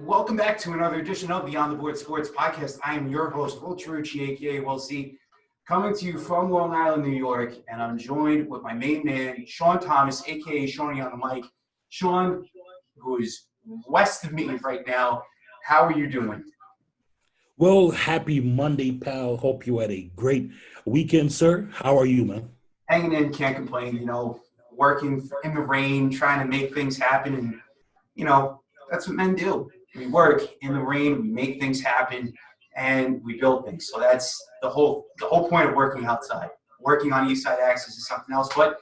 welcome back to another edition of Beyond the Board Sports Podcast. I am your host, Will Trucci, a.k.a. Will C., coming to you from Long Island, New York, and I'm joined with my main man, Sean Thomas, a.k.a. Shawnee on the mic. Sean, who is west of me right now, how are you doing? Well, happy Monday, pal. Hope you had a great weekend, sir. How are you, man? Hanging in, can't complain, working in the rain, trying to make things happen, and, that's what men do. We work in the rain, we make things happen, and we build things. So that's the whole point of working outside. Working on East Side Access is something else. But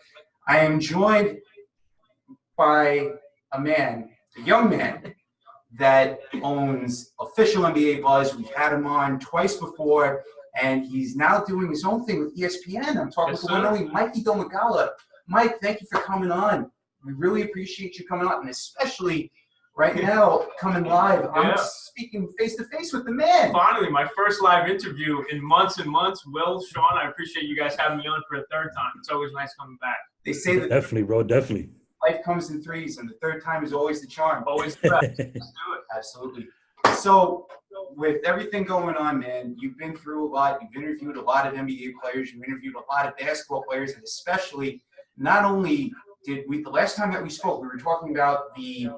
I am joined by a young man that owns Official NBA Buzz. We've had him on twice before, and he's now doing his own thing with ESPN. I'm talking to one and only Mikey Domagala. Mike, thank you for coming on. We really appreciate you coming on, and especially right now, coming live, I'm speaking face-to-face with the man. Finally, my first live interview in months and months. Will, Sean, I appreciate you guys having me on for a third time. It's always nice coming back. They say that definitely, bro, definitely. Life comes in threes, and the third time is always the charm. Always the best. Let's do it. Absolutely. So, with everything going on, man, you've been through a lot. You've interviewed a lot of NBA players. You've interviewed a lot of basketball players, and especially, not only did we, the last time that we spoke, we were talking about the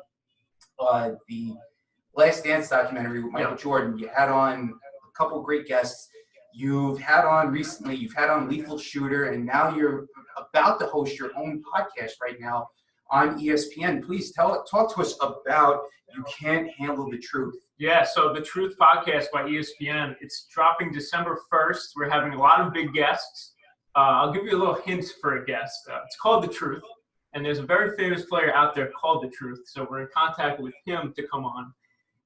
Last Dance documentary with Michael Jordan. You had on a couple great guests. You've had on Lethal Shooter, and now you're about to host your own podcast right now on ESPN. Please talk to us about You Can't Handle the Truth. Yeah, so The Truth podcast by ESPN, it's dropping December 1st. We're having a lot of big guests. I'll give you a little hint for a guest. It's called The Truth. And there's a very famous player out there called The Truth. So we're in contact with him to come on,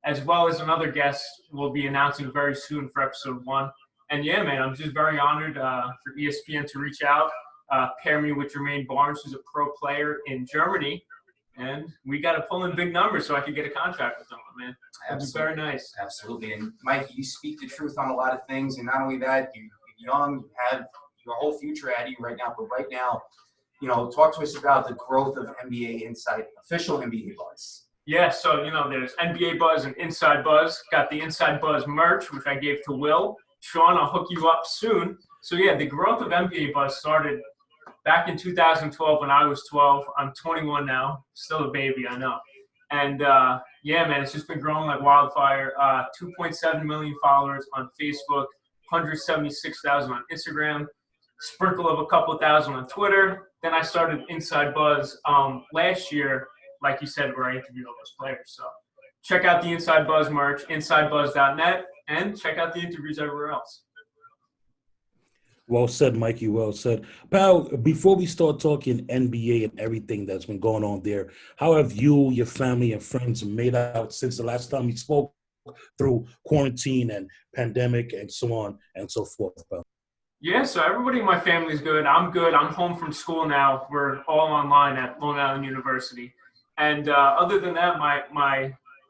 as well as another guest we'll be announcing very soon for episode 1. And yeah, man, I'm just very honored for ESPN to reach out, pair me with Jermaine Barnes, who's a pro player in Germany. And we got to pull in big numbers so I could get a contract with them, man. That's very nice. Absolutely. And Mike, you speak the truth on a lot of things. And not only that, you're young, you have your whole future ahead of you right now. But right now, talk to us about the growth of NBA Inside, Official NBA Buzz. Yeah, so, there's NBA Buzz and Inside Buzz. Got the Inside Buzz merch, which I gave to Will. Sean, I'll hook you up soon. So, yeah, the growth of NBA Buzz started back in 2012 when I was 12. I'm 21 now. Still a baby, I know. And, yeah, man, it's just been growing like wildfire. 2.7 million followers on Facebook, 176,000 on Instagram, sprinkle of a couple thousand on Twitter. Then I started Inside Buzz last year, like you said, where I interviewed all those players. So check out the Inside Buzz merch, insidebuzz.net, and check out the interviews everywhere else. Well said, Mikey. Well said. Pal, before we start talking NBA and everything that's been going on there, how have you, your family, and friends made out since the last time we spoke through quarantine and pandemic and so on and so forth, pal? Yeah, so everybody in my family is good. I'm good. I'm home from school now. We're all online at Long Island University. And other than that,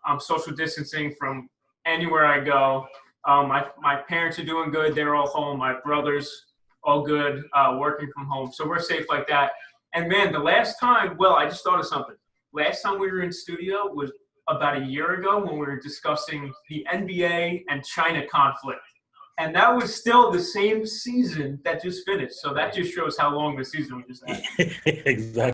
I'm social distancing from anywhere I go. My parents are doing good. They're all home. My brother's all good, working from home. So we're safe like that. And, man, the last time, I just thought of something. Last time we were in studio was about a year ago when we were discussing the NBA and China conflict. And that was still the same season that just finished. So that just shows how long the season we just had. Exactly.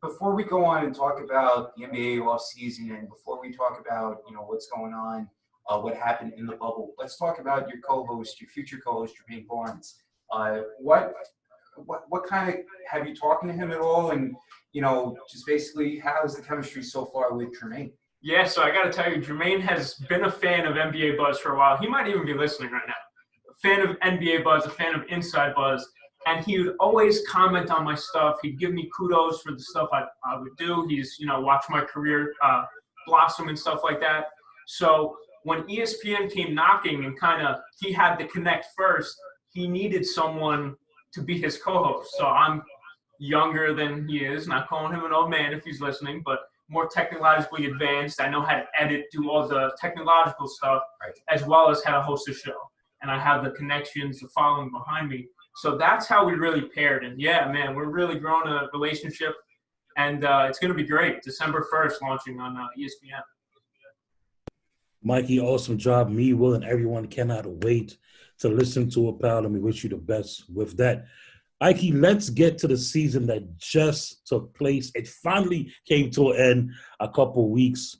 Before we go on and talk about the NBA offseason and before we talk about, what's going on, what happened in the bubble, let's talk about your co-host, your future co-host, Jermaine Barnes. What kind of – have you talked to him at all? And, just basically how is the chemistry so far with Jermaine? Yeah, so I got to tell you, Jermaine has been a fan of NBA Buzz for a while. He might even be listening right now. A fan of NBA Buzz, a fan of Inside Buzz. And he would always comment on my stuff. He'd give me kudos for the stuff I would do. He's, watched my career blossom and stuff like that. So when ESPN came knocking and he had to connect first, he needed someone to be his co-host. So I'm younger than he is, not calling him an old man if he's listening, but more technologically advanced. I know how to edit, do all the technological stuff, as well as how to host a show. And I have the connections, the following behind me. So that's how we really paired. And yeah, man, we're really growing a relationship. And it's going to be great. December 1st launching on ESPN. Mikey, awesome job. Me, Will, and everyone cannot wait to listen to it, pal, and we wish you the best with that. Mikey, let's get to the season that just took place. It finally came to an end a couple weeks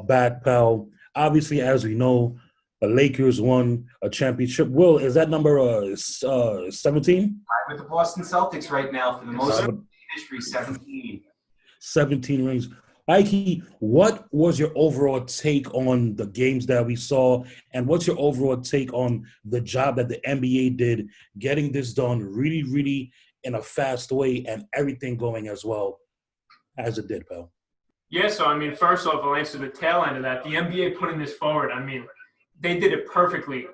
back, pal. Obviously, as we know, the Lakers won a championship. Will, is that number 17? With the Boston Celtics right now for the most in history, 17. 17 rings. Mikey, what was your overall take on the games that we saw, and what's your overall take on the job that the NBA did getting this done really, really in a fast way and everything going as well as it did, pal? Yeah, so, I mean, first off, I'll answer the tail end of that. The NBA putting this forward, I mean, they did it perfectly.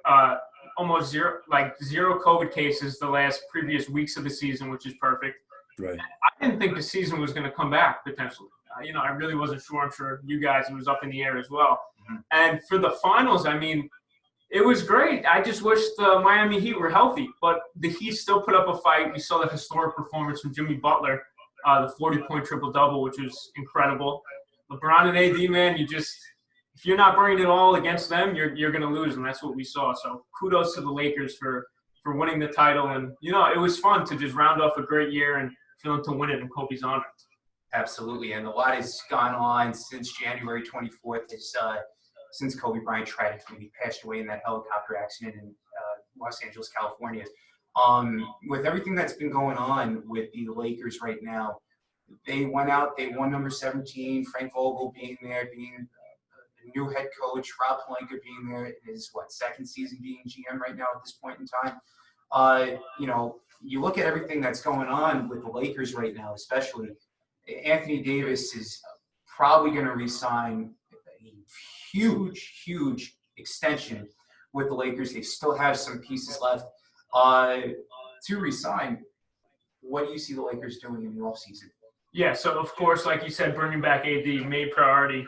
Almost zero COVID cases the last previous weeks of the season, which is perfect. Right. I didn't think the season was going to come back potentially. I really wasn't sure. I'm sure you guys, it was up in the air as well. Mm-hmm. And for the finals, I mean, it was great. I just wish the Miami Heat were healthy, but the Heat still put up a fight. We saw the historic performance from Jimmy Butler, the 40-point triple-double, which was incredible. LeBron and AD, man, if you're not bringing it all against them, you're going to lose, and that's what we saw. So kudos to the Lakers for winning the title. And, it was fun to just round off a great year and feeling to win it in Kobe's honor. Absolutely, and a lot has gone on since January 24th, since Kobe Bryant tragically passed away in that helicopter accident in Los Angeles, California. With everything that's been going on with the Lakers right now, they went out, they won number 17, Frank Vogel being there, being the new head coach, Rob Pelinka being there in his, second season being GM right now at this point in time. You look at everything that's going on with the Lakers right now, especially, Anthony Davis is probably going to re-sign a huge extension with the Lakers. They still have some pieces left to re-sign. What do you see the Lakers doing in the offseason? Yeah, so of course, like you said, bringing back AD, main priority.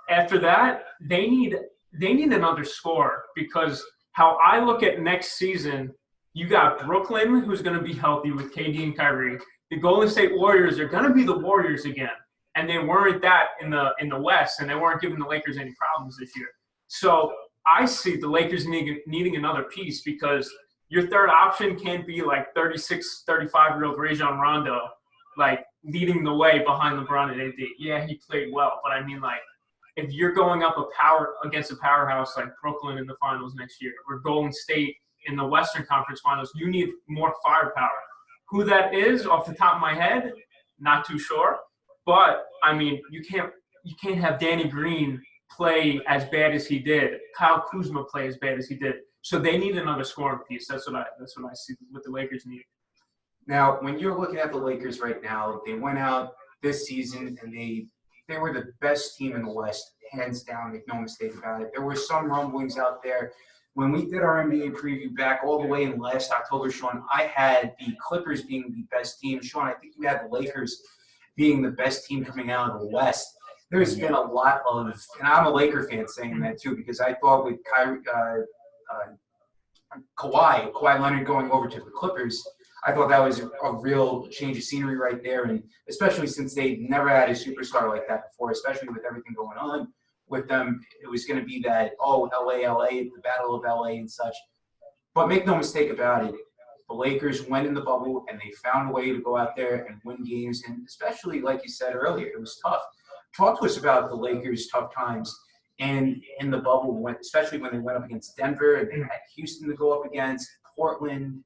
After that, they need another scorer, because how I look at next season, you got Brooklyn, who's going to be healthy with KD and Kyrie. The Golden State Warriors are going to be the Warriors again, and they weren't that in the West, and they weren't giving the Lakers any problems this year. So I see the Lakers needing another piece, because your third option can't be like 36, 35-year-old Rajon Rondo, like leading the way behind LeBron and AD. Yeah, he played well, but I mean, like, if you're going up against a powerhouse like Brooklyn in the finals next year, or Golden State in the Western Conference Finals, you need more firepower. Who that is, off the top of my head, not too sure. But I mean, you can't have Danny Green play as bad as he did, Kyle Kuzma play as bad as he did. So they need another scoring piece. That's what I see what the Lakers need. Now, when you're looking at the Lakers right now, they went out this season and they were the best team in the West, hands down, make no mistake about it. There were some rumblings out there. When we did our NBA preview back all the way in last October, Sean, I had the Clippers being the best team. Sean, I think you had the Lakers being the best team coming out of the West. There's been a lot of, and I'm a Laker fan saying that too, because I thought with Kawhi Leonard going over to the Clippers, I thought that was a real change of scenery right there, and especially since they never had a superstar like that before, especially with everything going on with them, it was going to be that, LA, the Battle of LA and such. But make no mistake about it, the Lakers went in the bubble and they found a way to go out there and win games, and especially, like you said earlier, it was tough. Talk to us about the Lakers' tough times and in the bubble, especially when they went up against Denver and they had Houston to go up against, Portland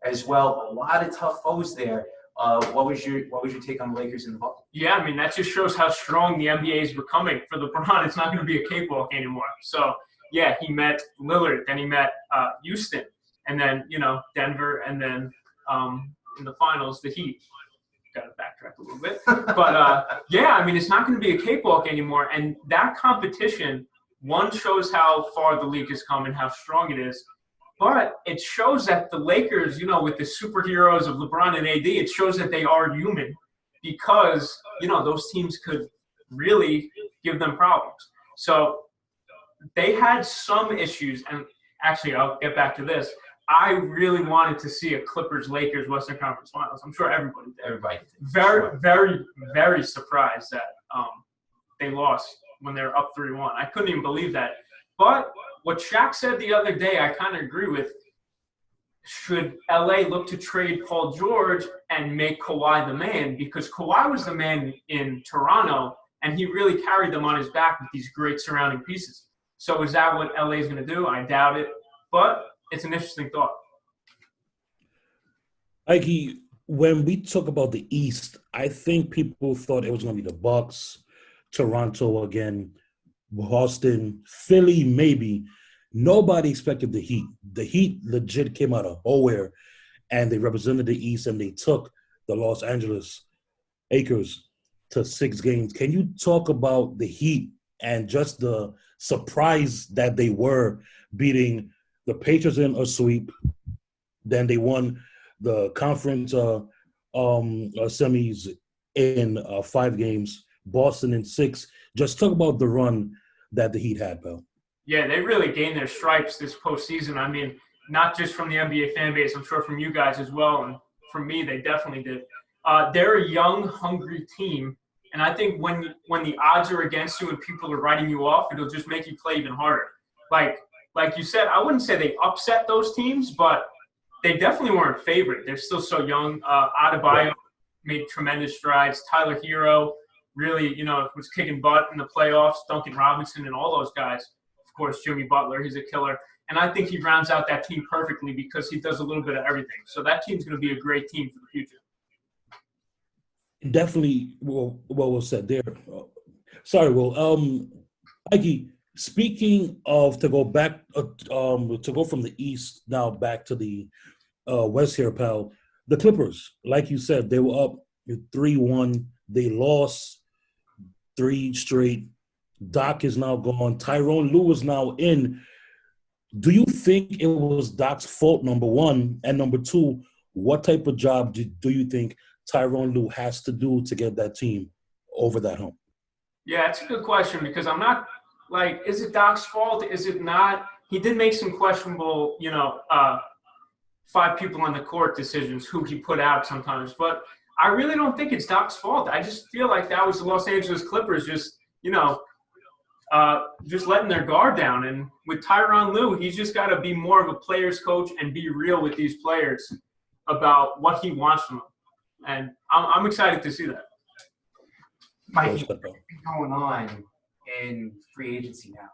as well. A lot of tough foes there. What was your take on the Lakers in the bubble? Yeah, I mean, that just shows how strong the NBA is becoming. For LeBron, it's not going to be a cakewalk anymore. So, yeah, he met Lillard, then he met Houston, and then, Denver, and then in the finals, the Heat. Got to backtrack a little bit. But, yeah, I mean, it's not going to be a cakewalk anymore. And that competition, one, shows how far the league has come and how strong it is. But it shows that the Lakers, with the superheroes of LeBron and AD, it shows that they are human, because, those teams could really give them problems. So they had some issues. And actually, I'll get back to this. I really wanted to see a Clippers-Lakers Western Conference Finals. I'm sure everybody did. Everybody did. Very, very, very surprised that they lost when they were up 3-1. I couldn't even believe that. But what Shaq said the other day, I kind of agree with. Should LA look to trade Paul George and make Kawhi the man? Because Kawhi was the man in Toronto, and he really carried them on his back with these great surrounding pieces. So is that what LA is going to do? I doubt it. But it's an interesting thought. Mikey, when we talk about the East, I think people thought it was going to be the Bucks, Toronto again, Boston, Philly, maybe. Nobody expected the Heat. The Heat legit came out of nowhere, and they represented the East, and they took the Los Angeles Lakers to 6 games. Can you talk about the Heat and just the surprise that they were beating the Patriots in a sweep? Then they won the conference semis in 5 games, Boston in 6. Just talk about the run that the Heat had, pal. Yeah, they really gained their stripes this postseason. I mean, not just from the NBA fan base, I'm sure from you guys as well, and from me, they definitely did. They're a young, hungry team, and I think when the odds are against you and people are writing you off, it'll just make you play even harder. Like you said, I wouldn't say they upset those teams, but they definitely weren't favored. They're still so young. Adebayo made tremendous strides. Tyler Hero really, was kicking butt in the playoffs. Duncan Robinson and all those guys. Of course, Jimmy Butler, he's a killer. And I think he rounds out that team perfectly because he does a little bit of everything. So that team's going to be a great team for the future. Definitely, well said there. Sorry, Mikey, speaking of to go back, to go from the East now back to the West here, pal, the Clippers, like you said, they were up 3-1. They lost 3 straight. Doc is now gone. Tyronn Lue is now in. Do you think it was Doc's fault, number one? And number two, what type of job do you think Tyronn Lue has to do to get that team over that hump? Yeah, it's a good question because I'm not is it Doc's fault? Is it not? He did make some questionable, 5 people on the court decisions who he put out sometimes. But I really don't think it's Doc's fault. I just feel like that was the Los Angeles Clippers just letting their guard down. And with Tyronn Lue, he's just got to be more of a player's coach and be real with these players about what he wants from them. And I'm excited to see that. Mikey, what's going on in free agency now?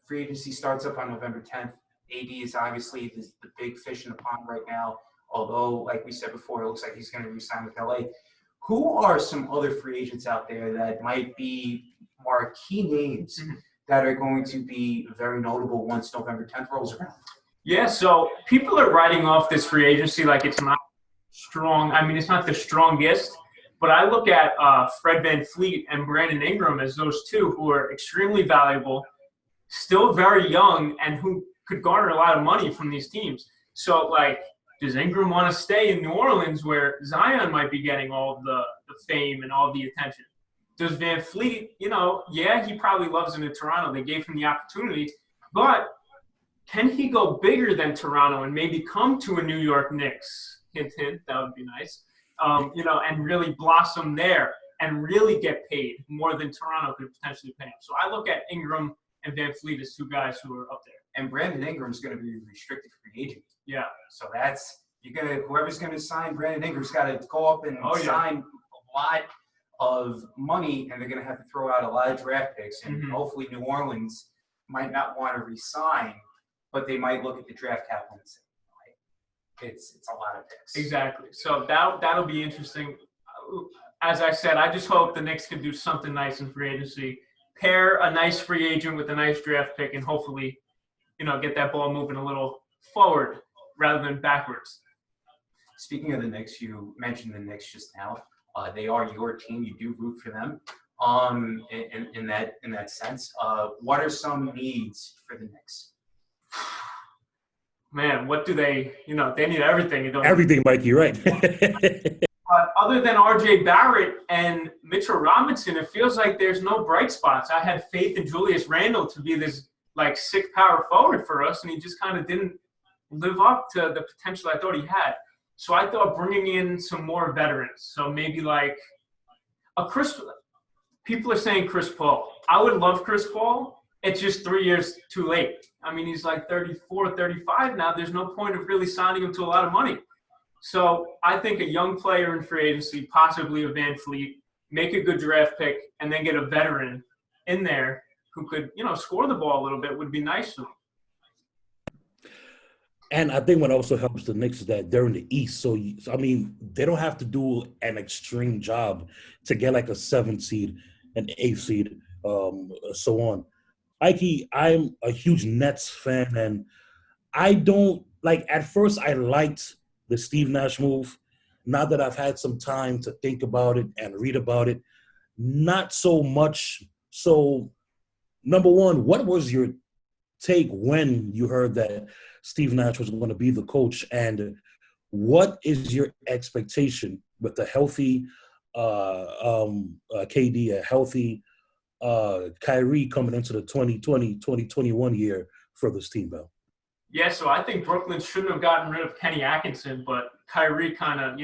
Free agency starts up on November 10th. AD is obviously the big fish in the pond right now. Although, like we said before, it looks like he's going to re-sign with LA. Who are some other free agents out there that might be marquee names that are going to be very notable once November 10th rolls around? Yeah, so people are writing off this free agency like it's not strong. I mean, it's not the strongest. But I look at Fred VanVleet and Brandon Ingram as those two who are extremely valuable, still very young, and who could garner a lot of money from these teams. So, does Ingram want to stay in New Orleans where Zion might be getting all the fame and all the attention? Does VanVleet, he probably loves it in Toronto. They gave him the opportunity. But can he go bigger than Toronto and maybe come to a New York Knicks? Hint, hint, that would be nice. And really blossom there and really get paid more than Toronto could potentially pay him. So I look at Ingram and VanVleet as 2 guys who are up there. And Brandon Ingram's going to be a restricted free agent. Yeah. So whoever's going to sign Brandon Ingram's got to go up and sign a lot of money, and they're going to have to throw out a lot of draft picks. And hopefully New Orleans might not want to re-sign, but they might look at the draft capital and say, it's a lot of picks. Exactly. So that'll be interesting. As I said, I just hope the Knicks can do something nice in free agency, pair a nice free agent with a nice draft pick, and hopefully, get that ball moving a little forward rather than backwards. Speaking of the Knicks, you mentioned the Knicks just now. They are your team. You do root for them. In that sense, what are some needs for the Knicks? Man, what do they? They need everything. Everything, Mikey, right? Other than R.J. Barrett and Mitchell Robinson, it feels like there's no bright spots. I had faith in Julius Randle to be this sick power forward for us, and he just kind of didn't live up to the potential I thought he had. So I thought bringing in some more veterans. So maybe people are saying Chris Paul. I would love Chris Paul it's just 3 years too late. I mean, he's like 34, 35 now. There's no point of really signing him to a lot of money. So I think a young player in free agency, possibly a Van Fleet, make a good draft pick, and then get a veteran in there who could, score the ball a little bit would be nice for them. And I think what also helps the Knicks is that they're in the East. So, I mean, they don't have to do an extreme job to get like a 7th seed, an 8th seed, so on. Mikey, I'm a huge Nets fan, and I don't – like at first I liked the Steve Nash move. Now that I've had some time to think about it and read about it, not so much. So, number one, what was your take when you heard that Steve Nash was going to be the coach, and what is your expectation with a healthy KD, a healthy Kyrie coming into the 2020-2021 year for this team, Bell? Yeah, so I think Brooklyn shouldn't have gotten rid of Kenny Atkinson, but Kyrie kind of,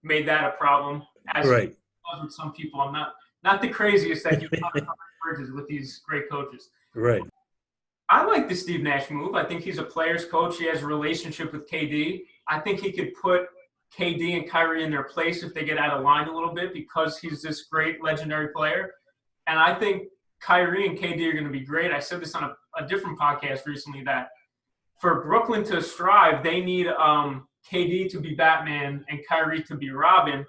made that a problem. As right. With some people, I'm not the craziest that you have bridges with these great coaches. Right. I like the Steve Nash move. I think he's a player's coach. He has a relationship with KD. I think he could put KD and Kyrie in their place if they get out of line a little bit because he's this great legendary player. And I think Kyrie and KD are going to be great. I said this on a different podcast recently that for Brooklyn to strive, they need KD to be Batman and Kyrie to be Robin.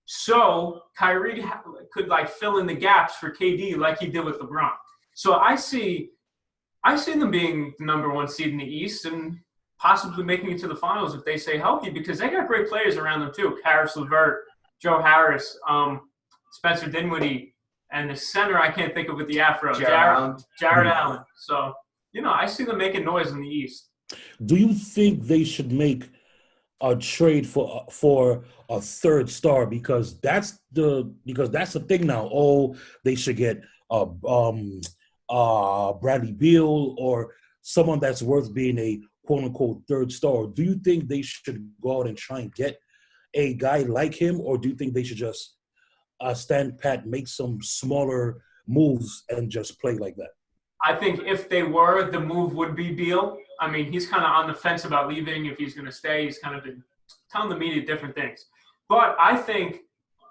So Kyrie could fill in the gaps for KD like he did with LeBron. So I see them being the number 1 seed in the East and possibly making it to the finals if they stay healthy because they got great players around them too. Karis LeVert, Joe Harris, Spencer Dinwiddie, and the center I can't think of with the afro, Jared Allen. So, I see them making noise in the East. Do you think they should make a trade for a 3rd star because that's the thing now? Oh, they should get Bradley Beal or someone that's worth being a quote-unquote 3rd star. Do you think they should go out and try and get a guy like him, or do you think they should just stand pat, make some smaller moves, and just play like that? I think if they were, the move would be Beal. I mean, he's kind of on the fence about leaving. If he's going to stay, he's kind of been telling the media different things. But I think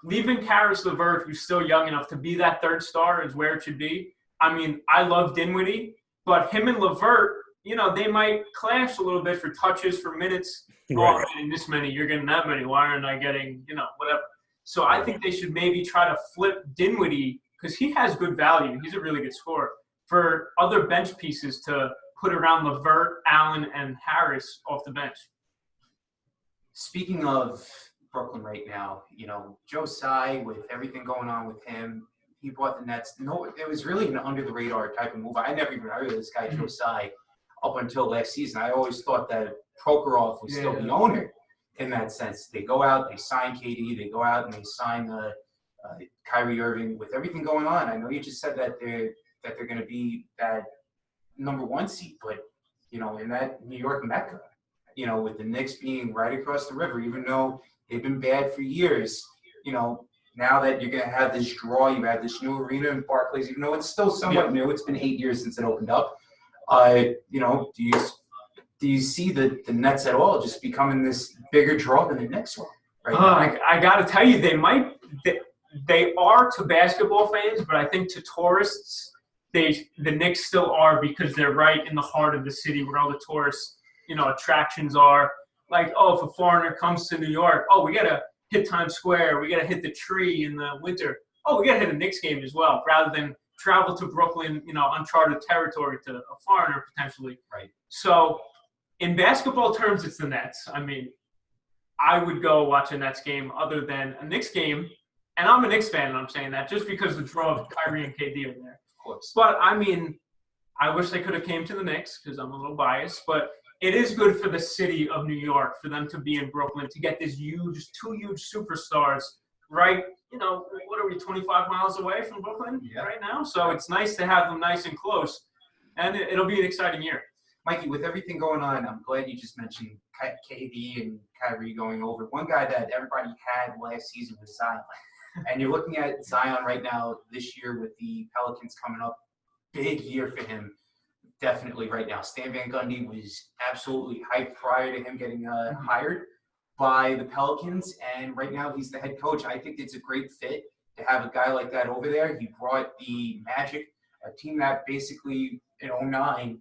leaving Karis LeVert, who's still young enough to be that 3rd star, is where it should be. I mean, I love Dinwiddie, but him and LeVert, they might clash a little bit for touches, for minutes. Right. Oh, I'm getting this many, you're getting that many. Why aren't I getting, whatever. So I think they should maybe try to flip Dinwiddie because he has good value. He's a really good scorer for other bench pieces to put around LeVert, Allen, and Harris off the bench. Speaking of Brooklyn right now, Joe Tsai, with everything going on with him, he bought the Nets. No, it was really an under-the-radar type of move. I never even heard of this guy, Joe Tsai, up until last season. I always thought that Prokhorov was still the owner in that sense. They go out, they sign KD, they go out and they sign Kyrie Irving. With everything going on, I know you just said that they're going to be that number 1 seed, but in that New York Mecca, with the Knicks being right across the river, even though they've been bad for years, now that you're going to have this draw, you have this new arena in Barclays, even though it's still somewhat new. It's been 8 years since it opened up. Do you see the Nets at all just becoming this bigger draw than the Knicks were? Right I got to tell you, they are to basketball fans, but I think to tourists, the Knicks still are because they're right in the heart of the city where all the tourist, attractions are. Like, if a foreigner comes to New York, we got to hit Times Square, we got to hit the tree in the winter. We got to hit a Knicks game as well, rather than travel to Brooklyn, uncharted territory to a foreigner potentially. Right. So in basketball terms, it's the Nets. I mean, I would go watch a Nets game other than a Knicks game. And I'm a Knicks fan, and I'm saying that just because the draw of Kyrie and KD are there. Of course. But, I mean, I wish they could have came to the Knicks because I'm a little biased. But it is good for the city of New York for them to be in Brooklyn, to get these two huge superstars right, what are we, 25 miles away from Brooklyn right now? So it's nice to have them nice and close. And it'll be an exciting year. Mikey, with everything going on, I'm glad you just mentioned KD and Kyrie going over. One guy that everybody had last season was Zion. And you're looking at Zion right now this year with the Pelicans coming up big year for him, definitely right now. Stan Van Gundy was absolutely hyped prior to him getting hired by the Pelicans, and right now he's the head coach. I think it's a great fit to have a guy like that over there. He brought the Magic, a team that basically in '09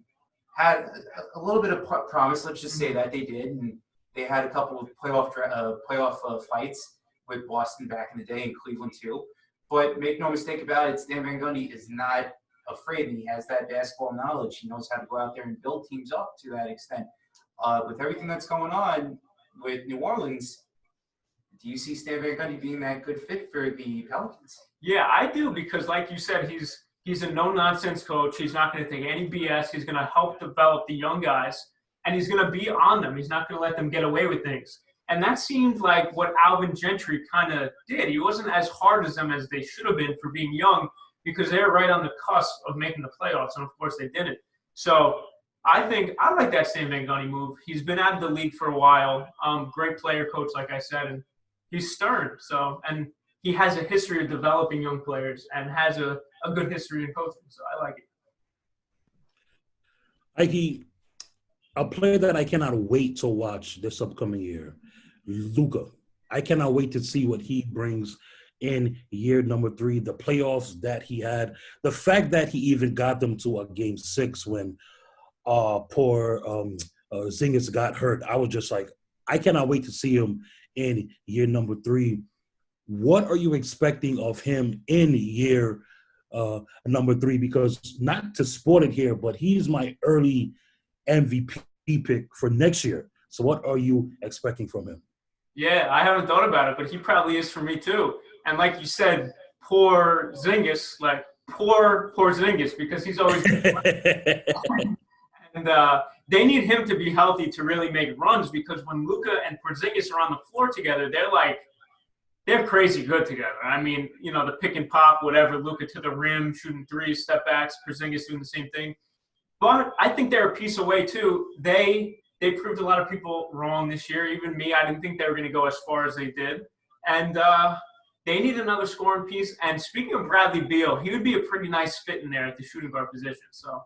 had a little bit of promise. Let's just say that they did, and they had a couple of playoff fights with Boston back in the day, and Cleveland too. But make no mistake about it, Stan Van Gundy is not afraid, and he has that basketball knowledge. He knows how to go out there and build teams up to that extent. With everything that's going on with New Orleans, do you see Stan Van Gundy being that good fit for the Pelicans? Yeah, I do, because like you said, he's a no-nonsense coach. He's not going to take any BS. He's going to help develop the young guys, and he's going to be on them. He's not going to let them get away with things. And that seemed like what Alvin Gentry kind of did. He wasn't as hard as them as they should have been for being young, because they were right on the cusp of making the playoffs, and of course they didn't. So I think I like that Stan Van Gundy move. He's been out of the league for a while. Great player coach, like I said, and he's stern. So, and he has a history of developing young players and has a good history in coaching. So I like it. Mikey, a player that I cannot wait to watch this upcoming year, Luka. I cannot wait to see what he brings in year number 3, the playoffs that he had, the fact that he even got them to a game 6 when poor Zingis got hurt. I was just like, I cannot wait to see him in year number 3. What are you expecting of him in year number 3? Because not to sport it here, but he's my early MVP pick for next year. So what are you expecting from him? Yeah, I haven't thought about it, but he probably is for me too. And like you said, poor Zingis, poor Zingis, because he's always and they need him to be healthy to really make runs, because when Luka and Porzingis are on the floor together, they're crazy good together. I mean, the pick and pop, whatever, Luka to the rim, shooting threes, step backs, Porzingis doing the same thing. But I think they're a piece away too. They proved a lot of people wrong this year. Even me, I didn't think they were going to go as far as they did. And they need another scoring piece. And speaking of Bradley Beal, he would be a pretty nice fit in there at the shooting guard position. So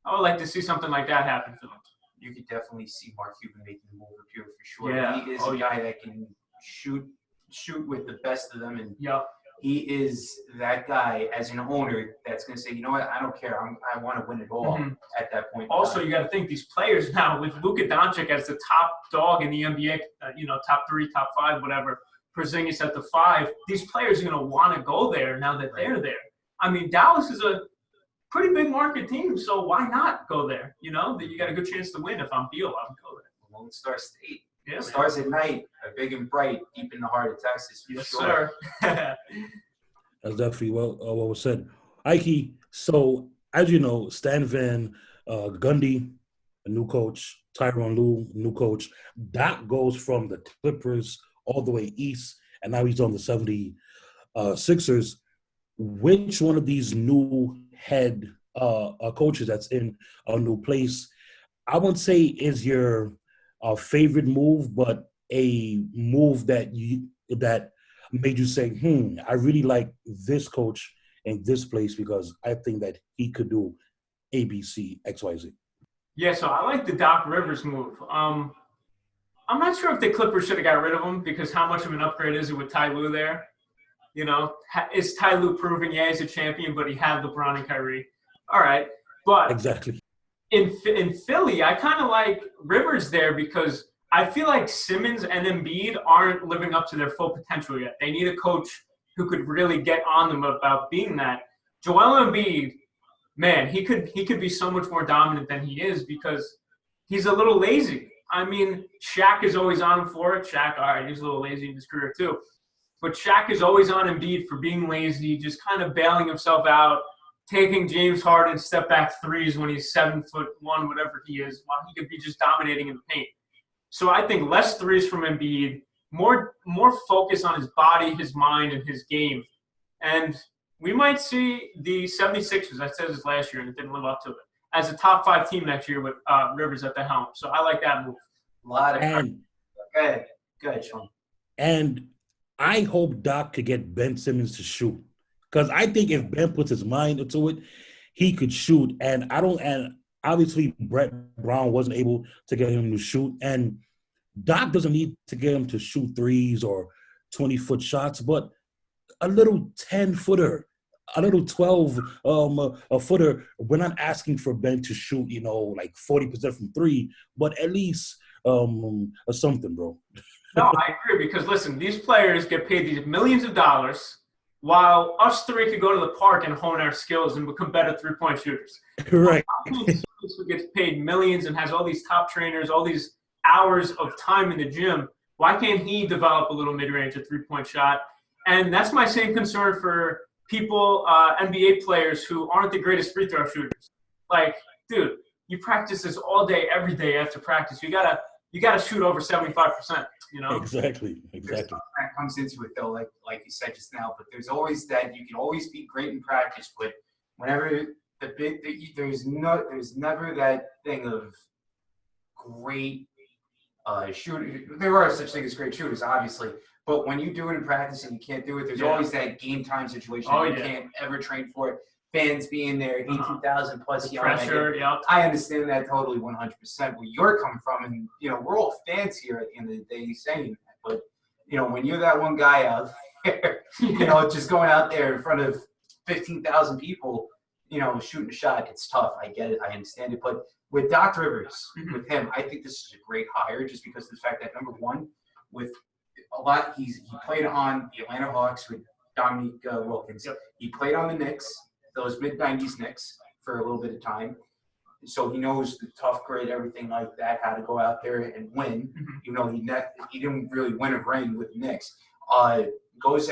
I would like to see something like that happen for them. You could definitely see Mark Cuban making the move up here for sure. Yeah. He is a guy that can shoot with the best of them, and yeah, he is that guy as an owner that's going to say, you know what, I don't care. I want to win it all at that point. Also, you got to think these players now with Luka Doncic as the top dog in the NBA, top 3, top 5, whatever. Porzingis at the 5. These players are going to want to go there now that they're there. I mean, Dallas is a pretty big market team, so why not go there? You got a good chance to win. If I'm Beal, I would go there. Lone Star State. Yeah, Stars at night are big and bright, deep in the heart of Texas. Yes, sure. sir. That's definitely what was said. Ike, so as you know, Stan Van Gundy, a new coach, Tyronn Lue, new coach. That goes from the Clippers all the way east, and now he's on the 76ers. Which one of these new head coaches that's in a new place, I wouldn't say is your favorite move, but a move that made you say, I really like this coach in this place because I think that he could do A, B, C, X, Y, Z. Yeah, so I like the Doc Rivers move. I'm not sure if the Clippers should have got rid of him, because how much of an upgrade is it with Ty Lue there? Is Ty Lue proving, he's a champion, but he had LeBron and Kyrie. All right, but exactly. In Philly, I kind of like Rivers there because I feel like Simmons and Embiid aren't living up to their full potential yet. They need a coach who could really get on them about being that. Joel Embiid, man, he could be so much more dominant than he is because he's a little lazy. I mean, Shaq is always on him for it. Shaq, all right, he's a little lazy in his career too. But Shaq is always on Embiid for being lazy, just kind of bailing himself out, taking James Harden step-back threes when he's 7'1", whatever he is, while he could be just dominating in the paint. So I think less threes from Embiid, more focus on his body, his mind, and his game. And we might see the 76ers, I said this last year and it didn't live up to it, as a top 5 team next year with Rivers at the helm. So I like that move. A lot of Go ahead, Sean. And I hope Doc could get Ben Simmons to shoot. Because I think if Ben puts his mind into it, he could shoot, and obviously Brett Brown wasn't able to get him to shoot, and Doc doesn't need to get him to shoot threes or 20-foot shots, but a little 10-footer, a little 12-footer. We're not asking for Ben to shoot, like 40% from three, but at least something, bro. No, I agree, because listen, these players get paid these millions of dollars while us three could go to the park and hone our skills and become better three-point shooters. Right. Who gets paid millions and has all these top trainers, all these hours of time in the gym, why can't he develop a little mid-range, a three-point shot? And that's my same concern for people, NBA players who aren't the greatest free throw shooters. Like, dude, you practice this all day, every day after practice. You gotta shoot over 75%. Exactly. That comes into it though, like you said just now. But there's always that you can always be great in practice, but whenever there's never that thing of great shooter. There are such things as great shooters, obviously. But when you do it in practice and you can't do it, there's always that game time situation you can't ever train for it. Fans being there, 18,000 plus yelling at you. I understand that totally 100% where you're coming from. And, we're all fans here at the end of the day saying that. But, when you're that one guy out there, just going out there in front of 15,000 people, shooting a shot, it's tough. I get it. I understand it. But with Doc Rivers, with him, I think this is a great hire just because of the fact that, number one, with he played on the Atlanta Hawks with Dominique Wilkins. Yep. He played on the Knicks, those mid-90s Knicks, for a little bit of time. So he knows the tough grit, everything like that, how to go out there and win. He didn't really win a ring with the Knicks. Goes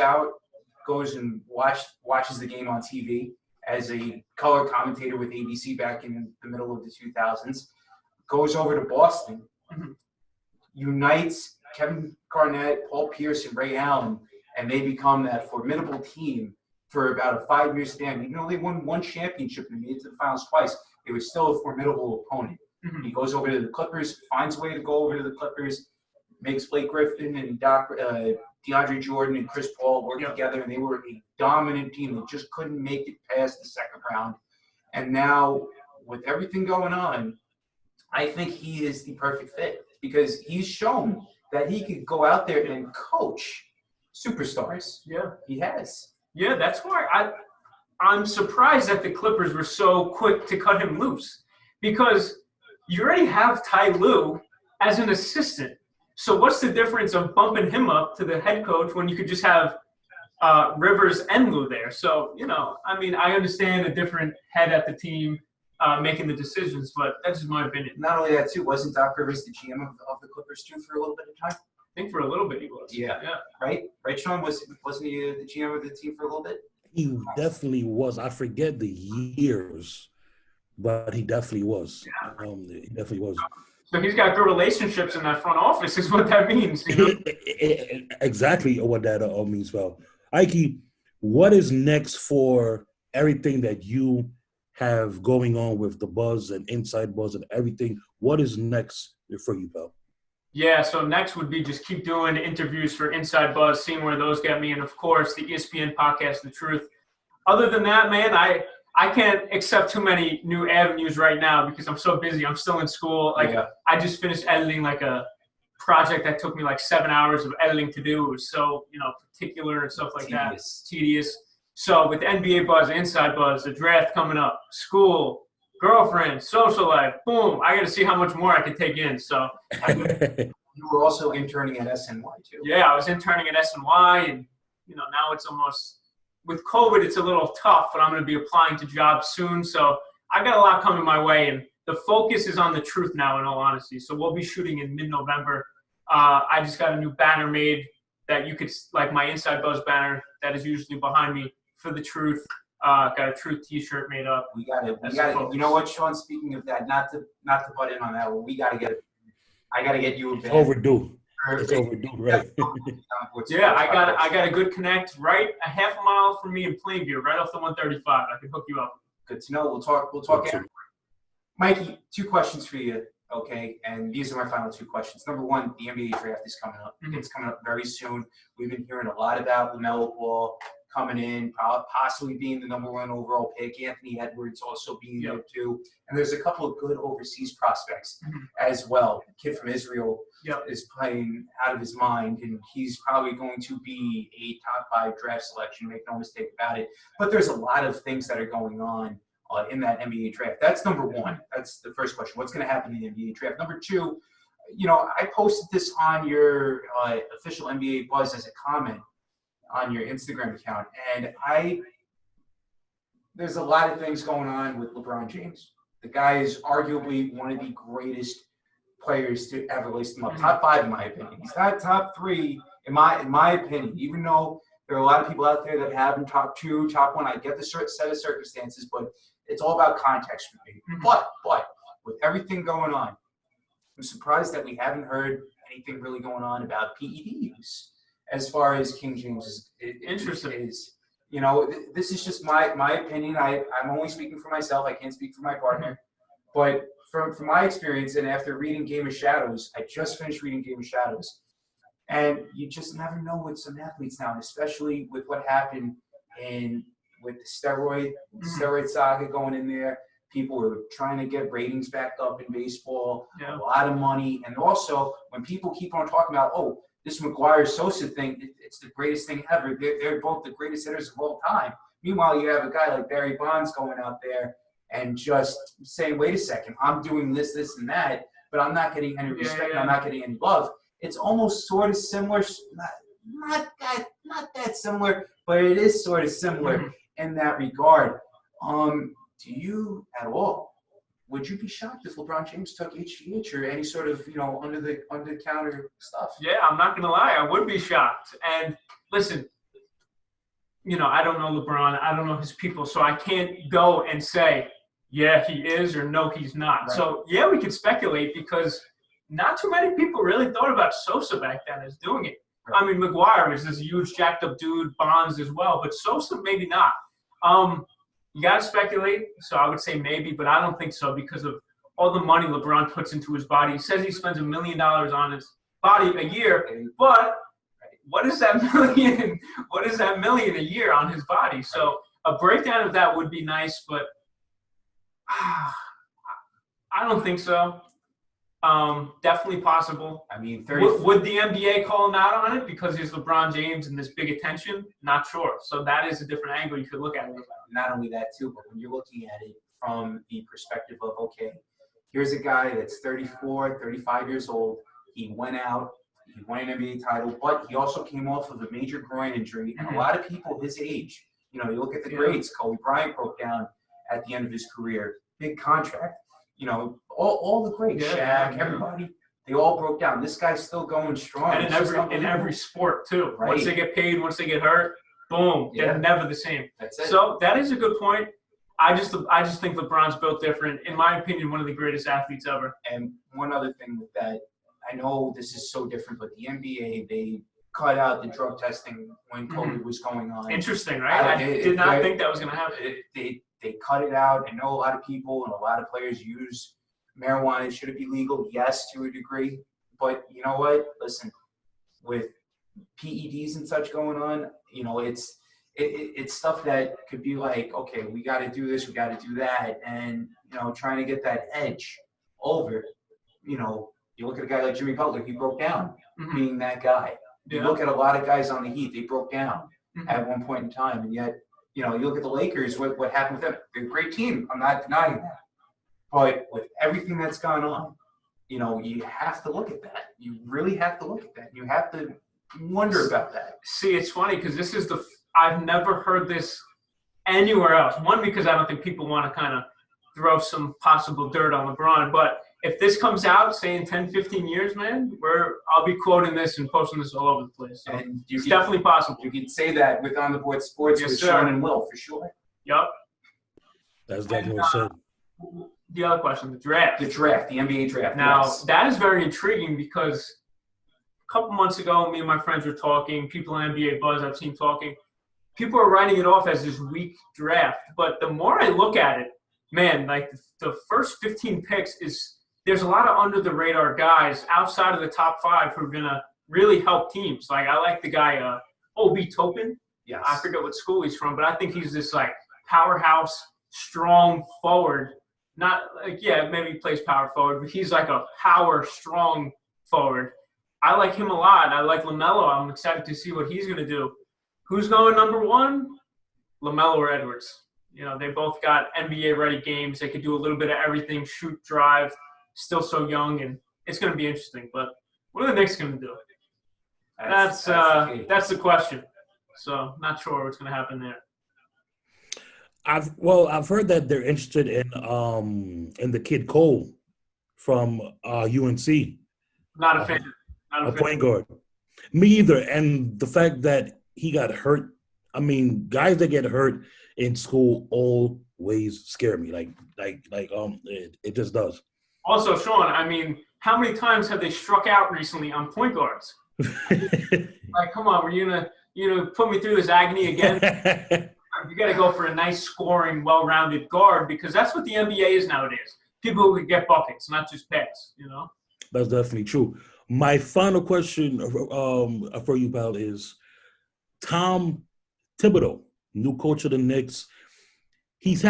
and watches the game on TV as a color commentator with ABC back in the middle of the 2000s. Goes over to Boston, unites Kevin Garnett, Paul Pierce, and Ray Allen, and they become that formidable team for about a 5-year span. Even though they won one championship and made it to the finals twice, they were still a formidable opponent. He goes over to the Clippers, finds a way to go over to the Clippers, makes Blake Griffin and DeAndre Jordan and Chris Paul work together, and they were a dominant team. They just couldn't make it past the second round. And now, with everything going on, I think he is the perfect fit because he's shown that he could go out there and coach superstars. Yeah, he has. Yeah, that's why I'm surprised that the Clippers were so quick to cut him loose because you already have Ty Lue as an assistant. So what's the difference of bumping him up to the head coach when you could just have Rivers and Lue there? So, I understand a different head at the team making the decisions, but that's just my opinion. Not only that, too, wasn't Doc Rivers the GM of the Clippers, too, for a little bit of time? I think for a little bit he was. Yeah. Right, Sean? Wasn't he the GM of the team for a little bit? He definitely was. I forget the years, but he definitely was. Yeah. He definitely was. So he's got good relationships in that front office is what that means. Exactly what that means, well. Ike, what is next for everything that you have going on with the Buzz and Inside Buzz and everything? What is next for you, pal? Yeah, so next would be just keep doing interviews for Inside Buzz, seeing where those get me, and, of course, the ESPN podcast, The Truth. Other than that, man, I can't accept too many new avenues right now because I'm so busy. I'm still in school. I just finished editing a project that took me 7 hours of editing to do. It was so, particular and stuff like that. Tedious. So with NBA Buzz, Inside Buzz, the draft coming up, school, girlfriend, social life, boom, I got to see how much more I can take in. So you were also interning at SNY too. Yeah, I was interning at SNY, and now it's almost with COVID, it's a little tough, but I'm going to be applying to jobs soon. So I got a lot coming my way, and the focus is on The Truth now, in all honesty. So we'll be shooting in mid-November. I just got a new banner made that you could, my Inside Buzz banner that is usually behind me for The Truth. Got a Truth T-shirt made up. We got it. You know what, Sean? Speaking of that, not to butt in on that one, I got to get you a banner. Overdue. It's overdue, right? Yeah, I got a good connect right a half a mile from me in Plainview, right off the 135. I can hook you up. Good to know. We'll talk after. Mikey, 2 questions for you, okay? And these are my final 2 questions. Number 1, the NBA draft is coming up. It's coming up very soon. We've been hearing a lot about LaMelo Ball coming in, possibly being the number 1 overall pick. Anthony Edwards also being there too. And there's a couple of good overseas prospects as well. The kid from Israel is playing out of his mind, and he's probably going to be a top 5 draft selection, make no mistake about it. But there's a lot of things that are going on in that NBA draft. That's number 1. That's the first question. What's going to happen in the NBA draft? Number 2, I posted this on your official NBA Buzz as a comment on your Instagram account, and there's a lot of things going on with LeBron James. The guy is arguably one of the greatest players to ever lace them up. Top 5 in my opinion. He's not top 3 in my opinion, even though there are a lot of people out there that have him top 2, top 1. I get the set of circumstances, but it's all about context for me. But with everything going on, I'm surprised that we haven't heard anything really going on about PED use as far as King James is. Interesting. This is just my opinion. I'm only speaking for myself. I can't speak for my partner. But from my experience, and after reading Game of Shadows, I just finished reading Game of Shadows, and you just never know with some athletes now, and especially with what happened with the steroid saga going in there. People were trying to get ratings back up in baseball, a lot of money. And also, when people keep on talking about, this McGuire-Sosa thing, it's the greatest thing ever. They're both the greatest hitters of all time. Meanwhile, you have a guy like Barry Bonds going out there and just saying, wait a second, I'm doing this, and that, but I'm not getting any respect, I'm not getting any love. It's almost sort of similar, not that similar, but it is sort of similar in that regard. Do you at all? Would you be shocked if LeBron James took HGH or any sort of under the counter stuff? Yeah, I'm not gonna lie, I would be shocked. And listen, I don't know LeBron, I don't know his people, so I can't go and say, yeah, he is, or no, he's not. Right. So yeah, we could speculate because not too many people really thought about Sosa back then as doing it. Right. I mean, McGuire is this huge jacked up dude, Bonds as well, but Sosa maybe not. You got to speculate, so I would say maybe, but I don't think so because of all the money LeBron puts into his body. He says he spends $1 million on his body a year, but what is that million? What is that million a year on his body? So a breakdown of that would be nice, but I don't think so. Definitely possible. I mean, would the NBA call him out on it because he's LeBron James and this big attention? Not sure. So that is a different angle you could look at it. Not only that too, but when you're looking at it from the perspective of, okay, here's a guy that's 34, 35 years old. He went out, he won an NBA title, but he also came off of a major groin injury. And a lot of people his age, you look at the greats. Kobe Bryant broke down at the end of his career. Big contract. All the greats, Shaq, everybody, they all broke down. This guy's still going strong. And in every sport too. Right. Once they get paid, once they get hurt, boom, they're never the same. That's it. So that is a good point. I just think LeBron's built different. In my opinion, one of the greatest athletes ever. And one other thing with that, I know this is so different, but the NBA, they cut out the drug testing when COVID was going on. Interesting, right? I did not think that was going to happen. They cut it out. I know a lot of people and a lot of players use marijuana. Should it be legal? Yes, to a degree. But you know what? Listen, with PEDs and such going on, it's stuff that could be like, okay, we got to do this, we got to do that, and trying to get that edge over. You look at a guy like Jimmy Butler, he broke down being that guy. You look at a lot of guys on the Heat, they broke down at one point in time, and yet. You look at the Lakers, what happened with them. They're a great team. I'm not denying that. But with everything that's gone on, you have to look at that. You really have to look at that. You have to wonder about that. See, it's funny because I've never heard this anywhere else. One, because I don't think people want to kind of throw some possible dirt on LeBron. But if this comes out, say in 10, 15 years, man, I'll be quoting this and posting this all over the place. So and it's definitely possible. You can say that with On the Board Sports with Sean and Will, for sure. Yep. That's definitely said. The other question, the draft. The NBA draft. Now, that is very intriguing because a couple months ago, me and my friends were talking, people in NBA Buzz I've seen talking. People are writing it off as this weak draft. But the more I look at it, man, like the first 15 picks there's a lot of under-the-radar guys outside of the top 5 who are going to really help teams. Like, I like the guy, Obi Toppin. Yes. I forget what school he's from, but I think he's this like powerhouse, strong forward. Not like, yeah, maybe he plays power forward, but he's like a power, strong forward. I like him a lot. I like LaMelo. I'm excited to see what he's going to do. Who's going number one? LaMelo or Edwards. You know, they both got NBA-ready games. They could do a little bit of everything, shoot, drive, still so young, and it's going to be interesting. But what are the Knicks going to do? That's the question. So not sure what's going to happen there. I've heard that they're interested in the kid Cole from UNC. Not a fan. Not a point guard. Me either. And the fact that he got hurt. I mean, guys that get hurt in school always scare me. It just does. Also, Sean, I mean, how many times have they struck out recently on point guards? Like, come on, were you gonna put me through this agony again? You got to go for a nice scoring, well-rounded guard because that's what the NBA is nowadays. People who can get buckets, not just pass. You know. That's definitely true. My final question for you, pal, is Tom Thibodeau, new coach of the Knicks. He's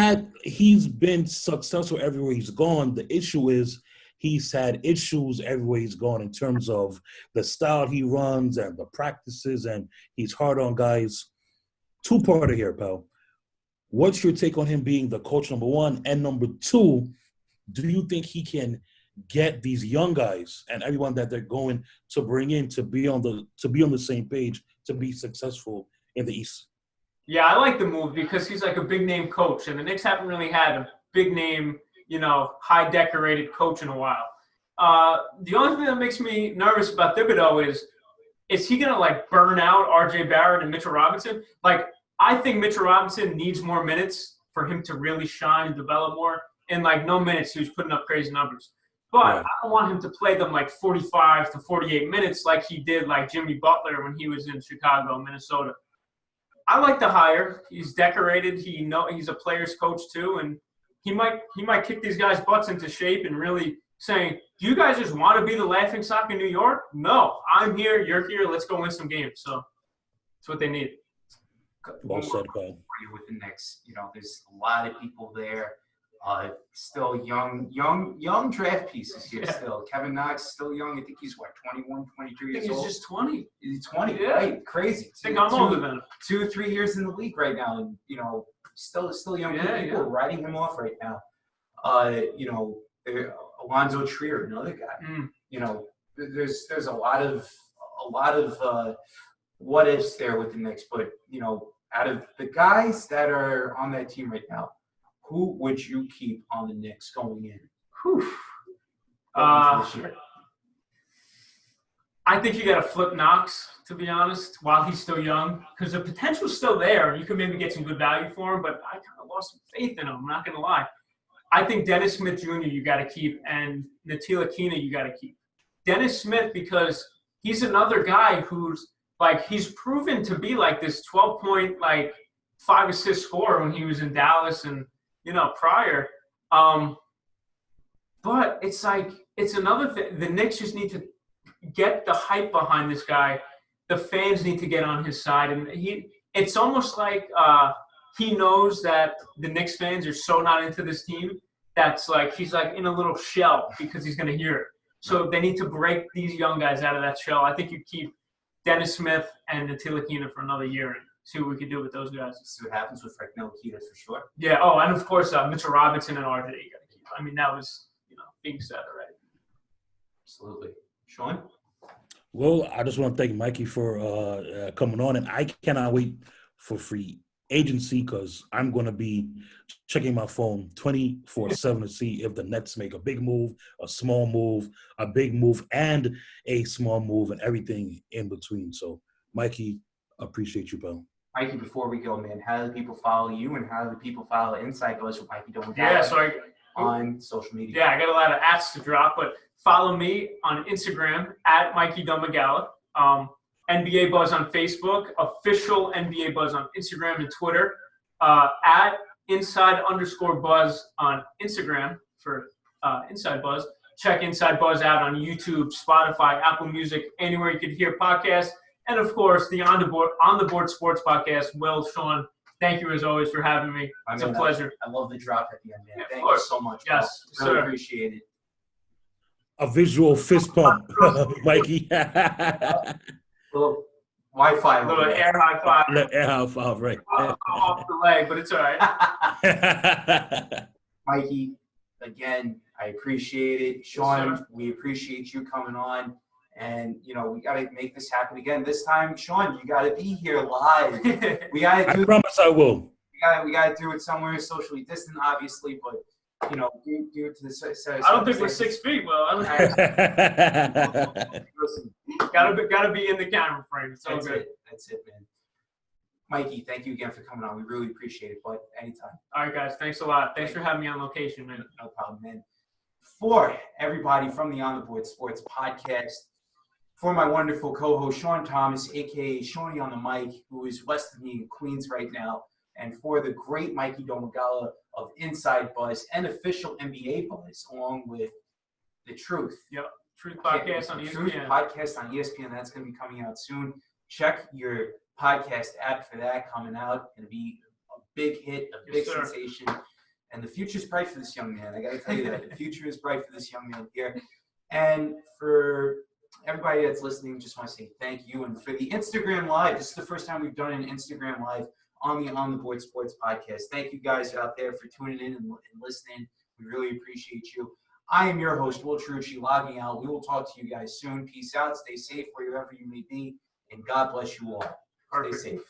been successful everywhere he's gone. The issue is he's had issues everywhere he's gone in terms of the style he runs and the practices, and he's hard on guys. Two-parter here, pal. What's your take on him being the coach, number one? And number two, do you think he can get these young guys and everyone that they're going to bring in to be on the same page to be successful in the East? Yeah, I like the move because he's like a big name coach, and the Knicks haven't really had a big name, high decorated coach in a while. The only thing that makes me nervous about Thibodeau is he gonna like burn out R.J. Barrett and Mitchell Robinson? Like, I think Mitchell Robinson needs more minutes for him to really shine and develop more. In like no minutes, he was putting up crazy numbers. But right. I don't want him to play them like 45 to 48 minutes like he did like Jimmy Butler when he was in Chicago, Minnesota. I like the hire. He's decorated. He's a player's coach too, and he might kick these guys' butts into shape and really saying, "Do you guys just want to be the laughingstock in New York? No, I'm here. You're here. Let's go win some games." So that's what they need. Well said, Paul. With the Knicks, there's a lot of people there. Still young draft pieces here. Yeah. Still, Kevin Knox still young. I think he's 21, 22 years I think old. he's just 20. He's 20, Yeah. right? Crazy. I think I'm older than him. 2-3 years in the league right now, and still young people. People are writing him off right now. Alonzo Trier, another guy. There's a lot of what ifs there with the Knicks, but out of the guys that are on that team right now, who would you keep on the Knicks going in? I think you got to flip Knox, to be honest, while he's still young, because the potential's still there. You could maybe get some good value for him, but I kind of lost some faith in him. I'm not going to lie. I think Dennis Smith Jr. you got to keep, and Ntilikina you got to keep. Dennis Smith, because he's another guy who's like, he's proven to be like this 12-point, like 5-assist scorer when he was in Dallas and prior. But it's like, it's another thing. The Knicks just need to get the hype behind this guy. The fans need to get on his side. And it's almost like he knows that the Knicks fans are so not into this team that's like, he's like in a little shell because he's going to hear it. So they need to break these young guys out of that shell. I think you keep Dennis Smith and Ntilikina for another year and see what we can do with those guys. See what happens with Frank Ntilikina for sure. Yeah. Oh, and of course, Mitchell Robinson and RJ you got to keep. I mean, that was being said already. Absolutely, Sean. Well, I just want to thank Mikey for coming on, and I cannot wait for free agency because I'm going to be checking my phone 24/7 to see if the Nets make a big move, a small move, a big move, and a small move, and everything in between. So, Mikey, appreciate you, pal. Mikey, before we go, man, how do the people follow you, and how do the people follow Inside Goes with Mikey Domagala? Yeah, so on social media. Yeah, I got a lot of ads to drop, but follow me on Instagram at Mikey Domagala, NBA Buzz on Facebook, official NBA Buzz on Instagram and Twitter, at Inside_Buzz on Instagram for Inside Buzz. Check Inside Buzz out on YouTube, Spotify, Apple Music, anywhere you could hear podcasts. And of course, the On the Board Sports Podcast. Will, Sean, thank you as always for having me. It's a pleasure. I love the drop at the end, man. Yeah, Thank you so much. Yes, Really sir. appreciate it. A visual fist pump, Mikey. Little Wi-Fi. A little air high five. Air high five, right. Off the leg, but it's all right. Mikey, again, I appreciate it. Sean, we appreciate you coming on. And, you know, we got to make this happen again. This time, Sean, you got to be here live. We got to do I promise I will. We got to do it somewhere socially distant, obviously, but, you know, do it to the I don't think we're 6 feet, Will. Listen, Gotta be in the camera frame. It's so that's good. it. That's it, man. Mikey, thank you again for coming on. We really appreciate it, but anytime. All right, guys. Thanks a lot. Thanks for having me on location, man. No problem, man. For everybody from the On the Board Sports Podcast, for my wonderful co-host, Sean Thomas, a.k.a. Shawnee on the mic, who is west of me in Queens right now, and for the great Mikey Domagala of Inside Buzz and official NBA Buzz, along with The Truth. Yep. Truth Podcast on Truth ESPN. Podcast on ESPN. That's going to be coming out soon. Check your podcast app for that coming out. Going to be a big hit, a big sensation. And the future's bright for this young man. I got to tell you that. The future is bright for this young man here. And for everybody that's listening, just want to say thank you. And for the Instagram Live, this is the first time we've done an Instagram Live on the On the Board Sports Podcast. Thank you guys out there for tuning in and listening. We really appreciate you. I am your host, Will Trucci, logging out. We will talk to you guys soon. Peace out. Stay safe wherever you may be. And God bless you all. Stay safe.